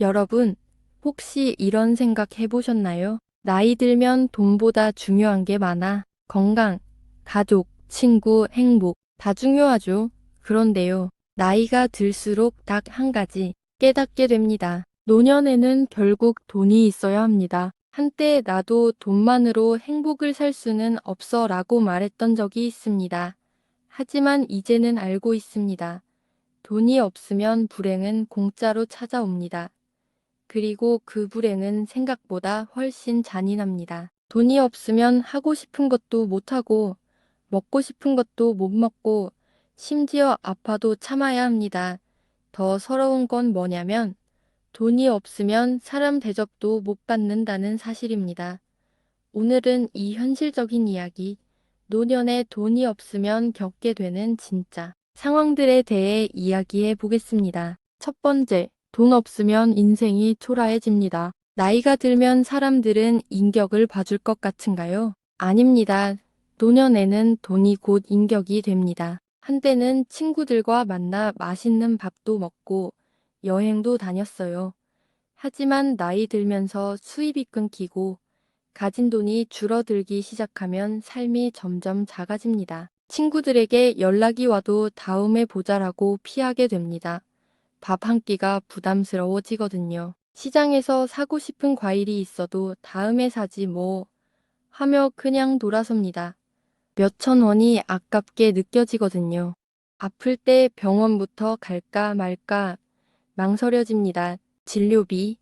여러분, 혹시 이런 생각 해보셨나요? 나이 들면 돈보다 중요한 게 많아. 건강, 가족, 친구, 행복, 다 중요하죠. 그런데요, 나이가 들수록 딱 한 가지 깨닫게 됩니다. 노년에는 결국 돈이 있어야 합니다. 한때 나도 돈만으로 행복을 살 수는 없어 라고 말했던 적이 있습니다. 하지만 이제는 알고 있습니다. 돈이 없으면 불행은 공짜로 찾아옵니다. 그리고 그 불행은 생각보다 훨씬 잔인합니다. 돈이 없으면 하고 싶은 것도 못하고, 먹고 싶은 것도 못 먹고, 심지어 아파도 참아야 합니다. 더 서러운 건 뭐냐면, 돈이 없으면 사람 대접도 못 받는다는 사실입니다. 오늘은 이 현실적인 이야기, 노년에 돈이 없으면 겪게 되는 진짜 상황들에 대해 이야기해 보겠습니다. 첫 번째, 돈 없으면 인생이 초라해집니다. 나이가 들면 사람들은 인격을 봐줄 것 같은가요? 아닙니다. 노년에는 돈이 곧 인격이 됩니다. 한때는 친구들과 만나 맛있는 밥도 먹고 여행도 다녔어요. 하지만 나이 들면서 수입이 끊기고 가진 돈이 줄어들기 시작하면 삶이 점점 작아집니다. 친구들에게 연락이 와도 다음에 보자라고 피하게 됩니다. 밥 한 끼가 부담스러워지거든요. 시장에서 사고 싶은 과일이 있어도 다음에 사지 뭐 하며 그냥 돌아섭니다. 몇천 원이 아깝게 느껴지거든요. 아플 때 병원부터 갈까 말까 망설여집니다. 진료비,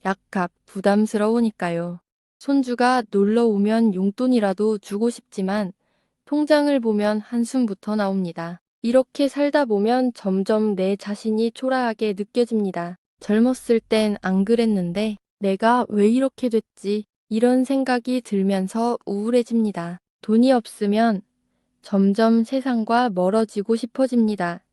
약값 부담스러우니까요. 손주가 놀러 오면 용돈이라도 주고 싶지만 통장을 보면 한숨부터 나옵니다. 이렇게 살다 보면 점점 내 자신이 초라하게 느껴집니다. 젊었을 땐 안 그랬는데 내가 왜 이렇게 됐지? 이런 생각이 들면서 우울해집니다. 돈이 없으면 점점 세상과 멀어지고 싶어집니다.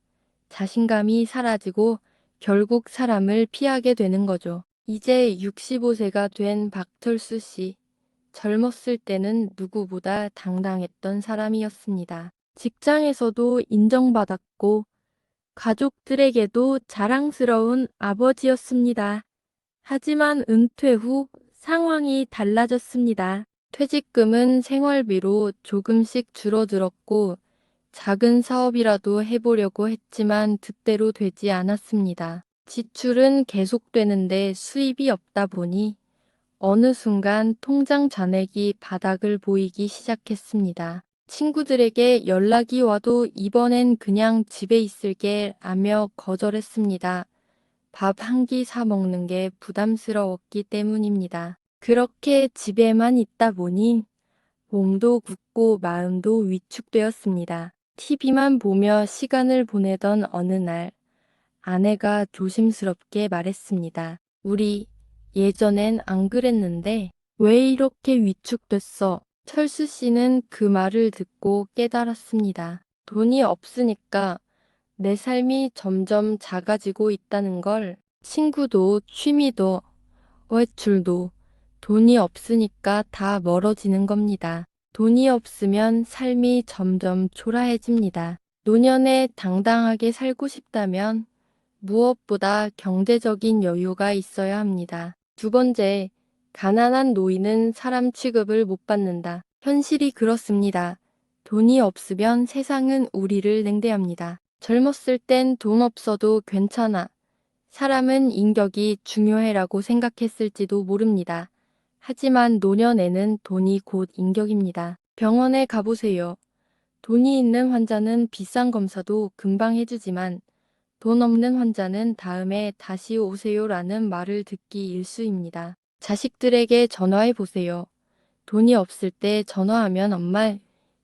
자신감이 사라지고 결국 사람을 피하게 되는 거죠. 이제 65세가 된 박철수 씨. 젊었을 때는 누구보다 당당했던 사람이었습니다. 직장에서도 인정받았고 가족들에게도 자랑스러운 아버지였습니다. 하지만 은퇴 후 상황이 달라졌습니다. 퇴직금은 생활비로 조금씩 줄어들었고 작은 사업이라도 해보려고 했지만 뜻대로 되지 않았습니다. 지출은 계속되는데 수입이 없다 보니 어느 순간 통장 잔액이 바닥을 보이기 시작했습니다. 친구들에게 연락이 와도 이번엔 그냥 집에 있을게 라며 거절했습니다. 밥 한 끼 사 먹는 게 부담스러웠기 때문입니다. 그렇게 집에만 있다 보니 몸도 굳고 마음도 위축되었습니다. TV만 보며 시간을 보내던 어느 날 아내가 조심스럽게 말했습니다. 우리 예전엔 안 그랬는데 왜 이렇게 위축됐어? 철수 씨는 그 말을 듣고 깨달았습니다. 돈이 없으니까 내 삶이 점점 작아지고 있다는 걸 친구도 취미도 외출도 돈이 없으니까 다 멀어지는 겁니다. 돈이 없으면 삶이 점점 초라해집니다. 노년에 당당하게 살고 싶다면 무엇보다 경제적인 여유가 있어야 합니다. 두 번째, 가난한 노인은 사람 취급을 못 받는다. 현실이 그렇습니다. 돈이 없으면 세상은 우리를 냉대합니다. 젊었을 땐 돈 없어도 괜찮아. 사람은 인격이 중요해라고 생각했을지도 모릅니다. 하지만 노년에는 돈이 곧 인격입니다. 병원에 가보세요. 돈이 있는 환자는 비싼 검사도 금방 해주지만 돈 없는 환자는 다음에 다시 오세요라는 말을 듣기 일쑤입니다. 자식들에게 전화해 보세요. 돈이 없을 때 전화하면 엄마,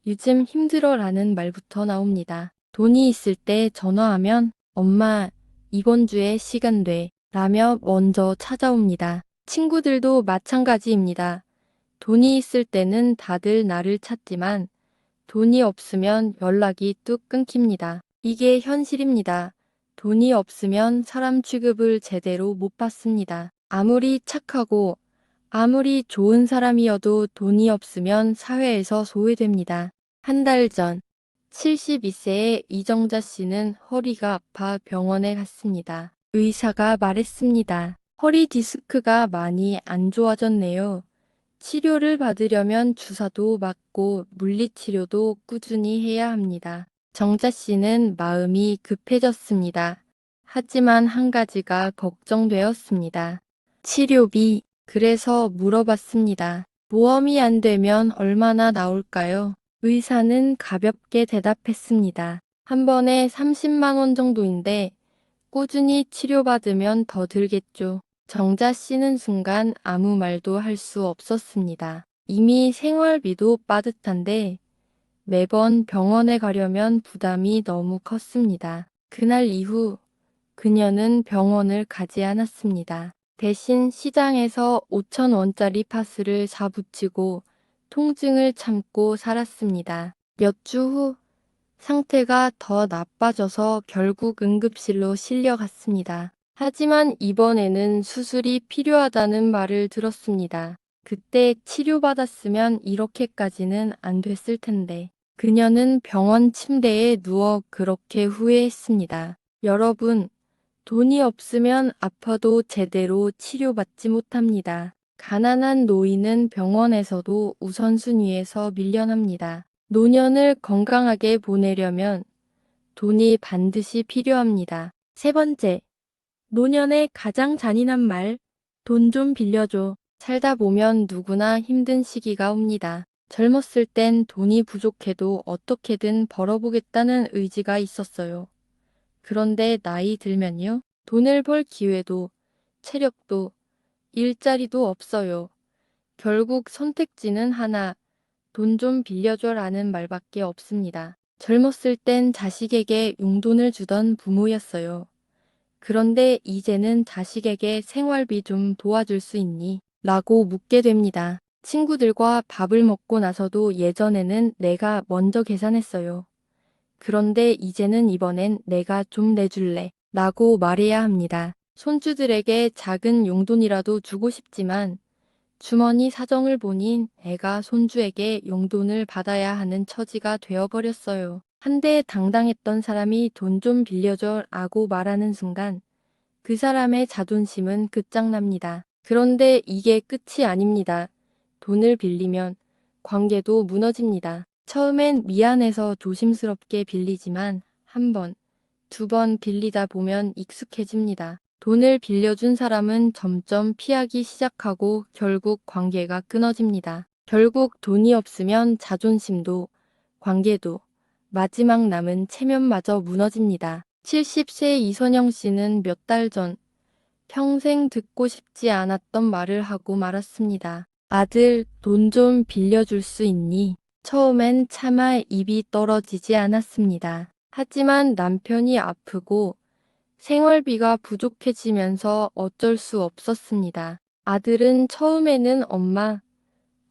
요즘 힘들어라는 말부터 나옵니다. 돈이 있을 때 전화하면 엄마, 이번 주에 시간 돼 라며 먼저 찾아옵니다. 친구들도 마찬가지입니다. 돈이 있을 때는 다들 나를 찾지만 돈이 없으면 연락이 뚝 끊깁니다. 이게 현실입니다. 돈이 없으면 사람 취급을 제대로 못 받습니다. 아무리 착하고 아무리 좋은 사람이어도 돈이 없으면 사회에서 소외됩니다. 한 달 전 72세의 이정자 씨는 허리가 아파 병원에 갔습니다. 의사가 말했습니다. 허리 디스크가 많이 안 좋아졌네요. 치료를 받으려면 주사도 맞고 물리치료도 꾸준히 해야 합니다. 정자 씨는 마음이 급해졌습니다. 하지만 한 가지가 걱정되었습니다. 치료비. 그래서 물어봤습니다. 보험이 안 되면 얼마나 나올까요? 의사는 가볍게 대답했습니다. 한 번에 30만 원 정도인데 꾸준히 치료받으면 더 들겠죠. 정자 씨는 순간 아무 말도 할 수 없었습니다. 이미 생활비도 빠듯한데 매번 병원에 가려면 부담이 너무 컸습니다. 그날 이후 그녀는 병원을 가지 않았습니다. 대신 시장에서 5천 원짜리 파스를 사붙이고 통증을 참고 살았습니다. 몇 주 후 상태가 더 나빠져서 결국 응급실로 실려갔습니다. 하지만 이번에는 수술이 필요하다는 말을 들었습니다. 그때 치료받았으면 이렇게까지는 안 됐을 텐데. 그녀는 병원 침대에 누워 그렇게 후회했습니다. 여러분, 돈이 없으면 아파도 제대로 치료받지 못합니다. 가난한 노인은 병원에서도 우선순위에서 밀려납니다. 노년을 건강하게 보내려면 돈이 반드시 필요합니다. 세 번째, 노년의 가장 잔인한 말, 돈 좀 빌려줘. 살다 보면 누구나 힘든 시기가 옵니다. 젊었을 땐 돈이 부족해도 어떻게든 벌어보겠다는 의지가 있었어요. 그런데 나이 들면요. 돈을 벌 기회도, 체력도, 일자리도 없어요. 결국 선택지는 하나, 돈 좀 빌려줘라는 말밖에 없습니다. 젊었을 땐 자식에게 용돈을 주던 부모였어요. 그런데 이제는 자식에게 생활비 좀 도와줄 수 있니? 라고 묻게 됩니다. 친구들과 밥을 먹고 나서도 예전에는 내가 먼저 계산했어요. 그런데 이번엔 내가 좀 내줄래 라고 말해야 합니다. 손주들에게 작은 용돈이라도 주고 싶지만 주머니 사정을 보니 애가 손주에게 용돈을 받아야 하는 처지가 되어버렸어요. 한때 당당했던 사람이 돈 좀 빌려줘 라고 말하는 순간 그 사람의 자존심은 끝장납니다. 그런데 이게 끝이 아닙니다. 돈을 빌리면 관계도 무너집니다. 처음엔 미안해서 조심스럽게 빌리지만 한 번, 두 번 빌리다 보면 익숙해집니다. 돈을 빌려준 사람은 점점 피하기 시작하고 결국 관계가 끊어집니다. 결국 돈이 없으면 자존심도, 관계도, 마지막 남은 체면마저 무너집니다. 70세 이선영 씨는 몇 달 전 평생 듣고 싶지 않았던 말을 하고 말았습니다. 아들, 돈 좀 빌려줄 수 있니? 처음엔 차마 입이 떨어지지 않았습니다. 하지만 남편이 아프고 생활비가 부족해지면서 어쩔 수 없었습니다. 아들은 처음에는 엄마,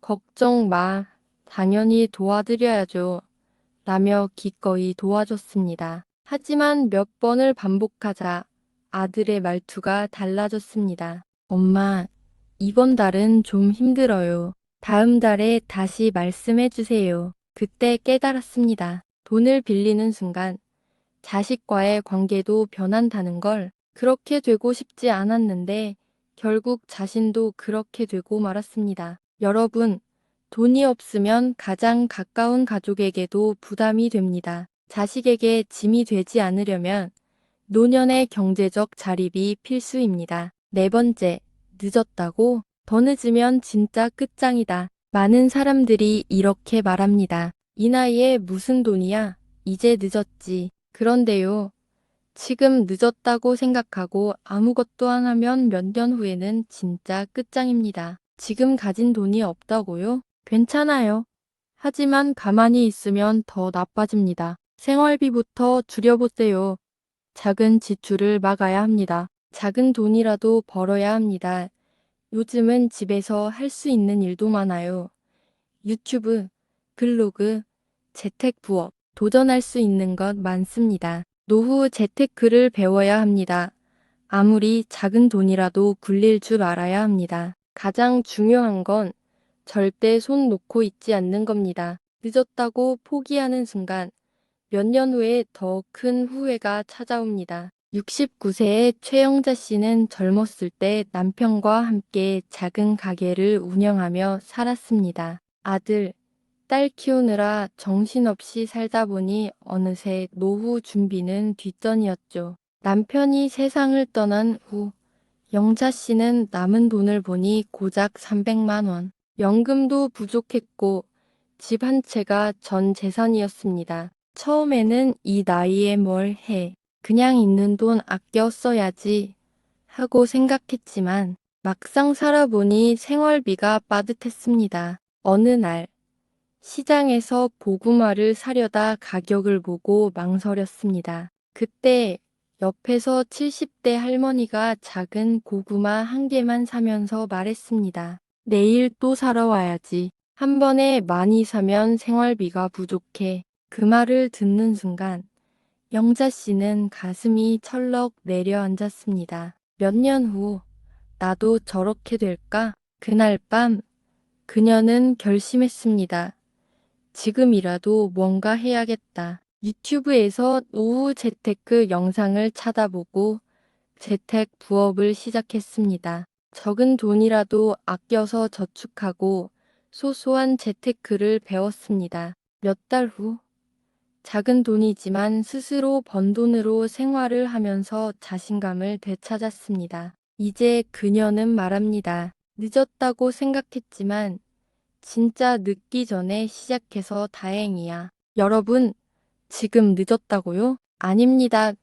걱정 마. 당연히 도와드려야죠. 라며 기꺼이 도와줬습니다. 하지만 몇 번을 반복하자 아들의 말투가 달라졌습니다. 엄마, 이번 달은 좀 힘들어요. 다음 달에 다시 말씀해 주세요. 그때 깨달았습니다. 돈을 빌리는 순간 자식과의 관계도 변한다는 걸. 그렇게 되고 싶지 않았는데 결국 자신도 그렇게 되고 말았습니다. 여러분, 돈이 없으면 가장 가까운 가족에게도 부담이 됩니다. 자식에게 짐이 되지 않으려면 노년의 경제적 자립이 필수입니다. 네 번째, 늦었다고? 더 늦으면 진짜 끝장이다. 많은 사람들이 이렇게 말합니다. 이 나이에 무슨 돈이야? 이제 늦었지. 그런데요, 지금 늦었다고 생각하고 아무것도 안 하면 몇 년 후에는 진짜 끝장입니다. 지금 가진 돈이 없다고요? 괜찮아요. 하지만 가만히 있으면 더 나빠집니다. 생활비부터 줄여보세요. 작은 지출을 막아야 합니다. 작은 돈이라도 벌어야 합니다. 요즘은 집에서 할 수 있는 일도 많아요. 유튜브, 블로그, 재택부업, 도전할 수 있는 것 많습니다. 노후 재테크를 배워야 합니다. 아무리 작은 돈이라도 굴릴 줄 알아야 합니다. 가장 중요한 건 절대 손 놓고 있지 않는 겁니다. 늦었다고 포기하는 순간 몇 년 후에 더 큰 후회가 찾아옵니다. 69세의 최영자 씨는 젊었을 때 남편과 함께 작은 가게를 운영하며 살았습니다. 아들, 딸 키우느라 정신없이 살다 보니 어느새 노후 준비는 뒷전이었죠. 남편이 세상을 떠난 후 영자 씨는 남은 돈을 보니 고작 300만 원. 연금도 부족했고 집 한 채가 전 재산이었습니다. 처음에는 이 나이에 뭘 해. 그냥 있는 돈 아껴 써야지 하고 생각했지만 막상 살아보니 생활비가 빠듯했습니다. 어느 날 시장에서 고구마를 사려다 가격을 보고 망설였습니다. 그때 옆에서 70대 할머니가 작은 고구마 한 개만 사면서 말했습니다. 내일 또 사러 와야지. 한 번에 많이 사면 생활비가 부족해. 그 말을 듣는 순간 영자 씨는 가슴이 철렁 내려앉았습니다. 몇 년 후 나도 저렇게 될까? 그날 밤 그녀는 결심했습니다. 지금이라도 뭔가 해야겠다. 유튜브에서 노후 재테크 영상을 찾아보고 재택 부업을 시작했습니다. 적은 돈이라도 아껴서 저축하고 소소한 재테크를 배웠습니다. 몇 달 후, 작은 돈이지만 스스로 번 돈으로 생활을 하면서 자신감을 되찾았습니다. 이제 그녀는 말합니다. 늦었다고 생각했지만 진짜 늦기 전에 시작해서 다행이야. 여러분, 지금 늦었다고요? 아닙니다.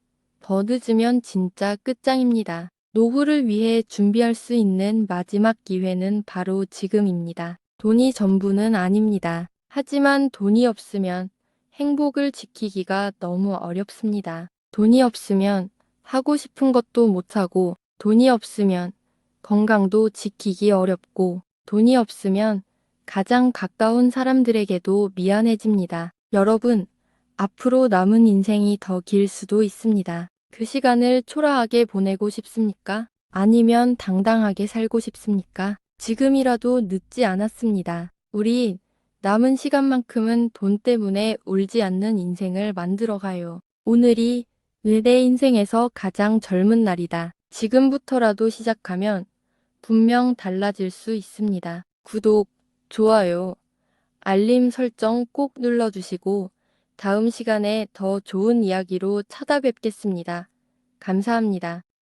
더 늦으면 진짜 끝장입니다. 노후를 위해 준비할 수 있는 마지막 기회는 바로 지금입니다. 돈이 전부는 아닙니다. 하지만 돈이 없으면 행복을 지키기가 너무 어렵습니다. 돈이 없으면 하고 싶은 것도 못하고, 돈이 없으면 건강도 지키기 어렵고, 돈이 없으면 가장 가까운 사람들에게도 미안해집니다. 여러분, 앞으로 남은 인생이 더 길 수도 있습니다. 그 시간을 초라하게 보내고 싶습니까? 아니면 당당하게 살고 싶습니까? 지금이라도 늦지 않았습니다. 우리 남은 시간만큼은 돈 때문에 울지 않는 인생을 만들어 가요. 오늘이 내 인생에서 가장 젊은 날이다. 지금부터라도 시작하면 분명 달라질 수 있습니다. 구독, 좋아요, 알림 설정 꼭 눌러주시고 다음 시간에 더 좋은 이야기로 찾아뵙겠습니다. 감사합니다.